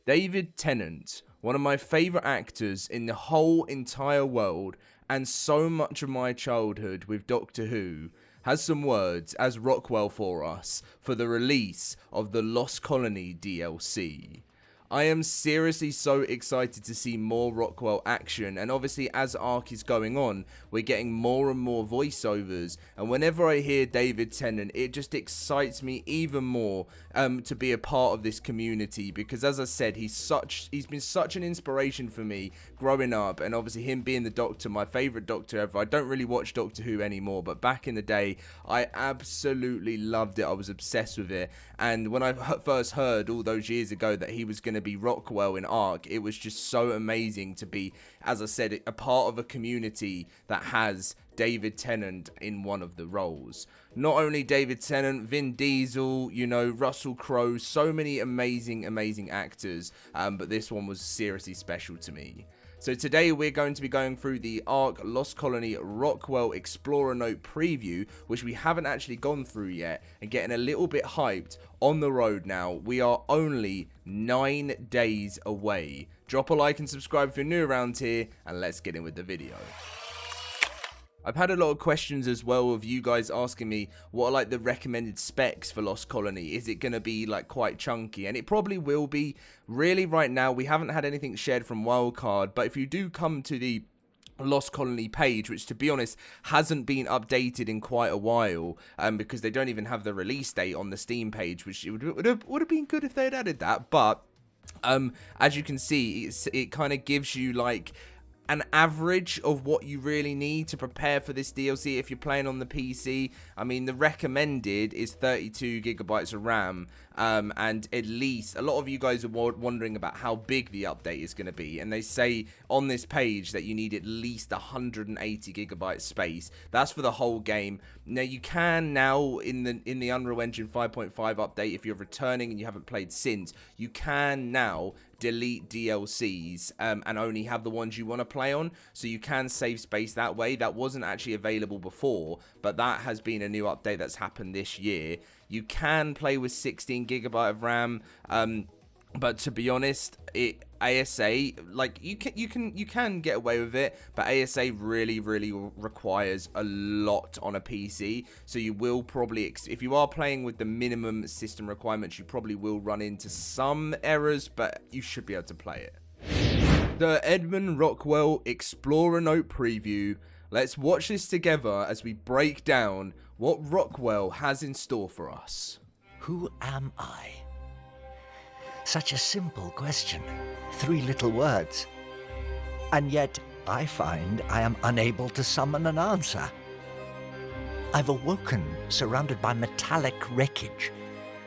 David Tennant, one of my favourite actors in the whole entire world and so much of my childhood with Doctor Who, has some words as Rockwell for us for the release of the Lost Colony DLC. I am seriously so excited to see more Rockwell action, and obviously as ARK is going on, we're getting more and more voiceovers, and whenever I hear David Tennant, it just excites me even more to be a part of this community, because as I said, he's been such an inspiration for me growing up, and obviously him being the Doctor, my favourite Doctor ever. I don't really watch Doctor Who anymore, but back in the day, I absolutely loved it. I was obsessed with it, and when I first heard all those years ago that he was going to be Rockwell in ARK, it was just so amazing to be, as I said, a part of a community that has David Tennant in one of the roles. Not only David Tennant, Vin Diesel, you know, Russell Crowe, so many amazing actors, but this one was seriously special to me. So today we're going to be going through the ARK Lost Colony Rockwell Explorer Note preview, which we haven't actually gone through yet, and getting a little bit hyped on the road now. We are only 9 days away. Drop a like and subscribe if you're new around here, and let's get in with the video. I've had a lot of questions as well of you guys asking me what are like the recommended specs for Lost Colony. Is it going to be like quite chunky? And it probably will be. Really right now we haven't had anything shared from Wildcard, but if you do come to the Lost Colony page, which to be honest hasn't been updated in quite a while, because they don't even have the release date on the Steam page, which it would have been good if they had added that. But as you can see, it kind of gives you like an average of what you really need to prepare for this DLC if you're playing on the PC. I mean, the recommended is 32 gigabytes of RAM, and at least a lot of you guys are wondering about how big the update is going to be, and they say on this page that you need at least 180 gigabytes space. That's for the whole game. Now you can now in the Unreal Engine 5.5 update, if you're returning and you haven't played since, you can now delete DLCs and only have the ones you want to play on, so you can save space that way. That wasn't actually available before, but that has been a new update that's happened this year. You can play with 16 gigabyte of RAM, but to be honest, ASA, like you can get away with it, but ASA really requires a lot on a PC, so you will probably, if you are playing with the minimum system requirements, you probably will run into some errors, but you should be able to play it. The Edmund Rockwell Explorer Note preview. Let's watch this together as we break down what Rockwell has in store for us. Who am I? Such a simple question. 3 little words. And yet, I find I am unable to summon an answer. I've awoken surrounded by metallic wreckage,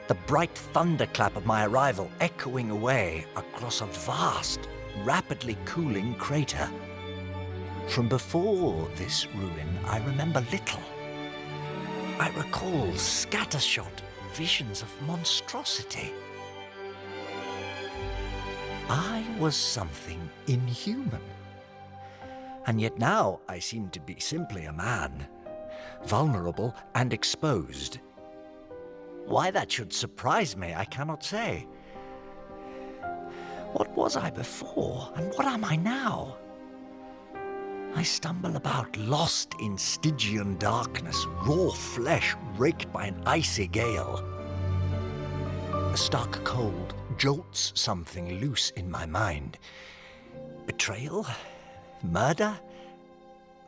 the bright thunderclap of my arrival echoing away across a vast, rapidly cooling crater. From before this ruin, I remember little. I recall scattershot visions of monstrosity. I was something inhuman. And yet now I seem to be simply a man, vulnerable and exposed. Why that should surprise me, I cannot say. What was I before, and what am I now? I stumble about, lost in Stygian darkness, raw flesh raked by an icy gale. A stark cold jolts something loose in my mind. Betrayal? Murder?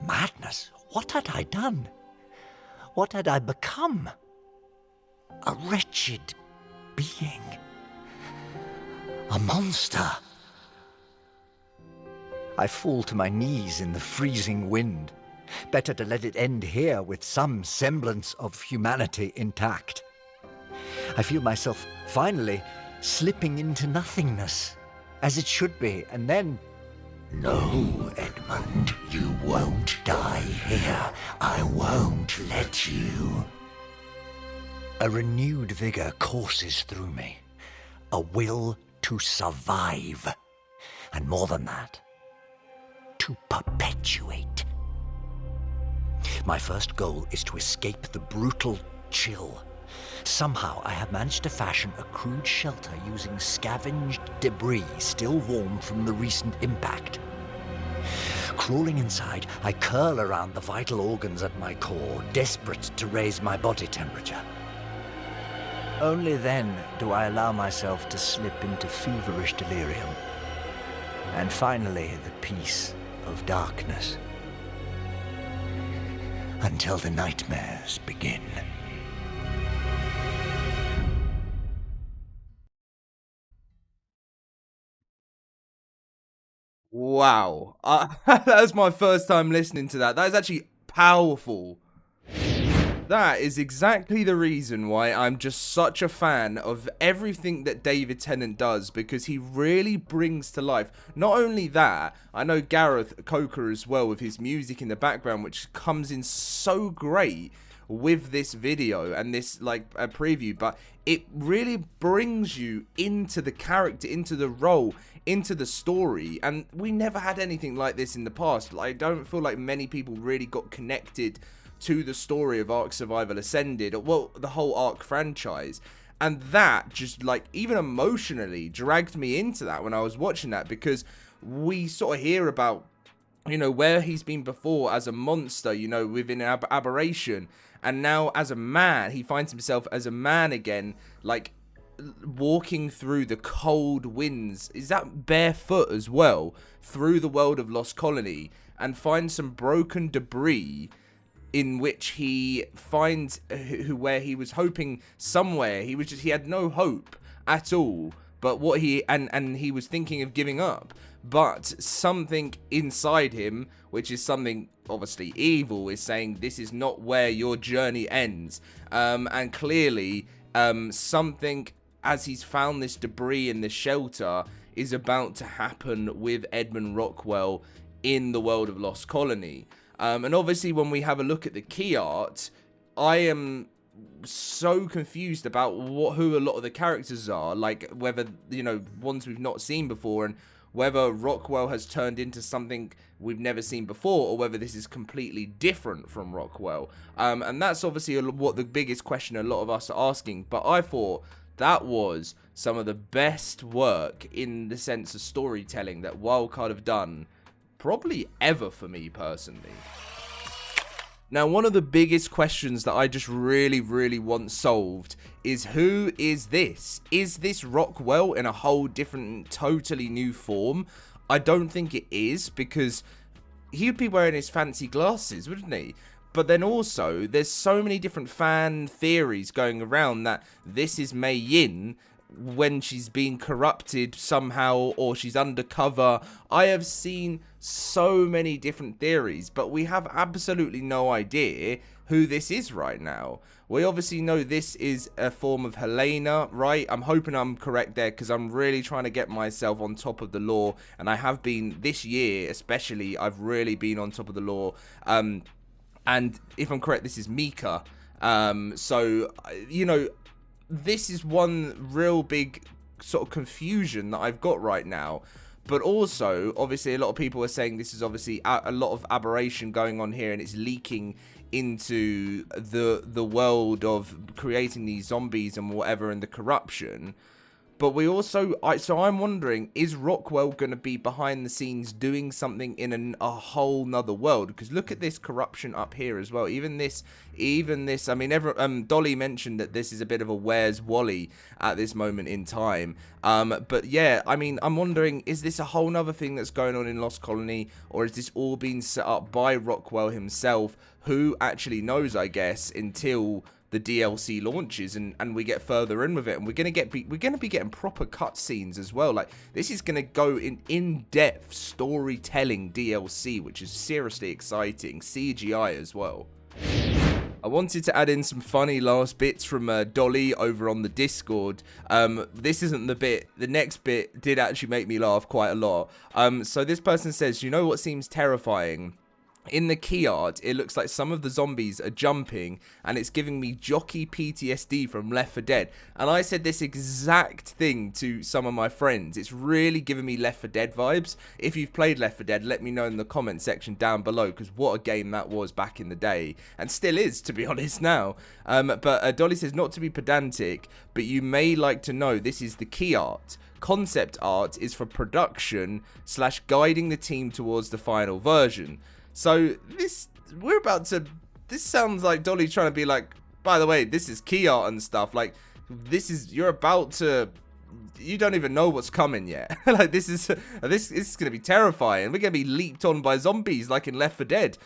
Madness? What had I done? What had I become? A wretched being. A monster. I fall to my knees in the freezing wind. Better to let it end here with some semblance of humanity intact. I feel myself finally slipping into nothingness, as it should be, and then... No, Edmund, you won't die here. I won't let you. A renewed vigor courses through me. A will to survive. And more than that, to perpetuate. My first goal is to escape the brutal chill Somehow I have managed to fashion a crude shelter using scavenged debris still warm from the recent impact. Crawling inside, I curl around the vital organs at my core, desperate to raise my body temperature. Only then do I allow myself to slip into feverish delirium. And finally, the peace of darkness. Until the nightmares begin. Wow. That was my first time listening to that. That is actually powerful. That is exactly the reason why I'm just such a fan of everything that David Tennant does, because he really brings to life. Not only that, I know Gareth Coker as well with his music in the background, which comes in so great with this video and this like a preview, but it really brings you into the character, into the role, into the story. And we never had anything like this in the past. Like, I don't feel like many people really got connected to the story of ARK Survival Ascended, or well, the whole ARK franchise. And that just like even emotionally dragged me into that when I was watching that, because we sort of hear about, you know, where he's been before as a monster, you know, within Aberration, and now as a man, he finds himself as a man again, like walking through the cold winds, is that barefoot as well, through the world of Lost Colony, and finds some broken debris in which he finds where he was hoping somewhere, he had no hope at all, but what he and he was thinking of giving up, but something inside him, which is something obviously evil, is saying this is not where your journey ends. And clearly something, as he's found this debris in the shelter, is about to happen with Edmund Rockwell in the world of Lost Colony. And obviously when we have a look at the key art, I am so confused about who a lot of the characters are, like whether, you know, ones we've not seen before, and whether Rockwell has turned into something we've never seen before, or whether this is completely different from Rockwell. And that's obviously what the biggest question a lot of us are asking, but I thought that was some of the best work in the sense of storytelling that Wildcard have done probably ever for me personally. Now, one of the biggest questions that I just really want solved is, who is this? Is this Rockwell in a whole different, totally new form? I don't think it is, because he'd be wearing his fancy glasses, wouldn't he? But then also, there's so many different fan theories going around that this is Mei Yin when she's being corrupted somehow, or she's undercover. I have seen so many different theories, but we have absolutely no idea who this is right now. We obviously know this is a form of Helena, right? I'm hoping I'm correct there, because I'm really trying to get myself on top of the lore, and I have been this year especially. I've really been on top of the lore, and if I'm correct, this is Mika. So, you know, this is one real big sort of confusion that I've got right now. But also, obviously, a lot of people are saying this is obviously a lot of aberration going on here, and it's leaking into the world of creating these zombies and whatever, and the corruption. But we also, so I'm wondering, is Rockwell going to be behind the scenes doing something in a whole nother world? Because look at this corruption up here as well. Even this, I mean, Dolly mentioned that this is a bit of a Where's Wally at this moment in time. But yeah, I mean, I'm wondering, is this a whole nother thing that's going on in Lost Colony? Or is this all being set up by Rockwell himself? Who actually knows, I guess, until the DLC launches and we get further in with it, and we're gonna be getting proper cutscenes as well. Like, this is gonna go in-depth storytelling DLC, which is seriously exciting. CGI as well. I wanted to add in some funny last bits from Dolly over on the Discord. This isn't the bit. The next bit did actually make me laugh quite a lot. So this person says, you know what seems terrifying? in the key art, it looks like some of the zombies are jumping, and it's giving me jockey PTSD from Left 4 Dead. And I said this exact thing to some of my friends. It's really giving me Left 4 Dead vibes. If you've played Left 4 Dead, let me know in the comment section down below, because what a game that was back in the day, and still is, to be honest now. But Dolly says, not to be pedantic, but you may like to know this is the key art. Concept art is for production / guiding the team towards the final version. So this sounds like Dolly trying to be like, by the way, this is key art and stuff. Like, you don't even know what's coming yet. Like, this is gonna be terrifying. We're gonna be leaped on by zombies like in Left 4 Dead.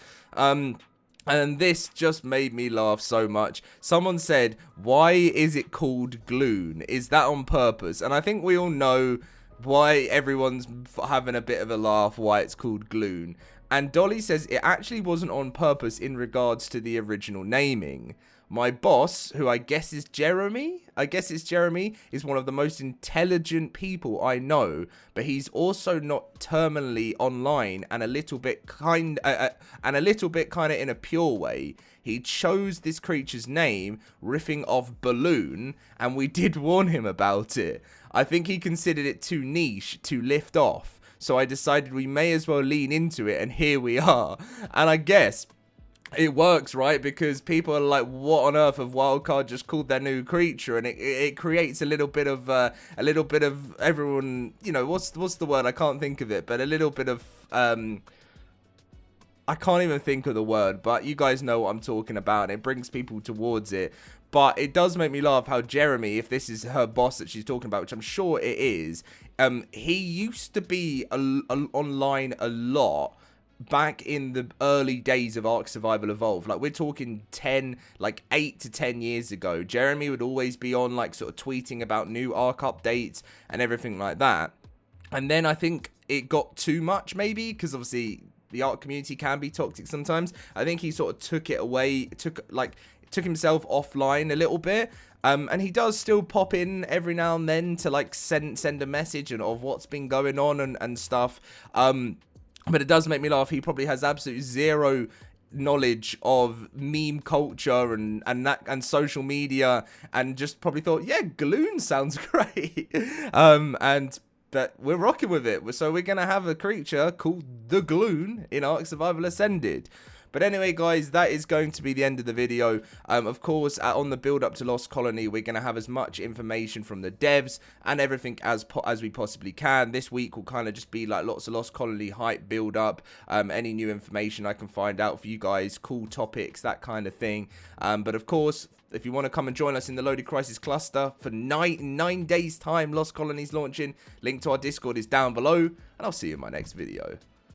And this just made me laugh so much. Someone said, why is it called Gloon? Is that on purpose? And I think we all know why everyone's having a bit of a laugh, why it's called Gloon. And Dolly says it actually wasn't on purpose in regards to the original naming. My boss, who I guess is Jeremy, is one of the most intelligent people I know, but he's also not terminally online and a little bit kind of in a pure way. He chose this creature's name, riffing off balloon, and we did warn him about it. I think he considered it too niche to lift off. So I decided we may as well lean into it, and here we are. And I guess it works, right? Because people are like, what on earth have Wildcard just called their new creature? And it creates a little bit of everyone, you know, what's the word? I can't think of it, but a little bit of I can't even think of the word, but you guys know what I'm talking about. And it brings people towards it. But it does make me laugh how Jeremy, if this is her boss that she's talking about, which I'm sure it is, he used to be online a lot back in the early days of Ark Survival Evolved. Like, we're talking 8 to 10 years ago. Jeremy would always be on, like, sort of tweeting about new Ark updates and everything like that. And then I think it got too much, maybe, because obviously the Ark community can be toxic sometimes. I think he sort of took it away, took himself offline a little bit. And he does still pop in every now and then to like send a message of what's been going on and stuff. But it does make me laugh. He probably has absolutely zero knowledge of meme culture and social media, and just probably thought, yeah, Gloon sounds great. But we're rocking with it. So we're gonna have a creature called the Gloon in Ark Survival Ascended. But anyway, guys, that is going to be the end of the video. Of course, on the build up to Lost Colony, we're going to have as much information from the devs and everything as we possibly can. This week will kind of just be like lots of Lost Colony hype build up, any new information I can find out for you guys, cool topics, that kind of thing. But of course, if you want to come and join us in the LoadedCrysis cluster for 9 days time, Lost Colony's launching. Link to our Discord is down below, and I'll see you in my next video.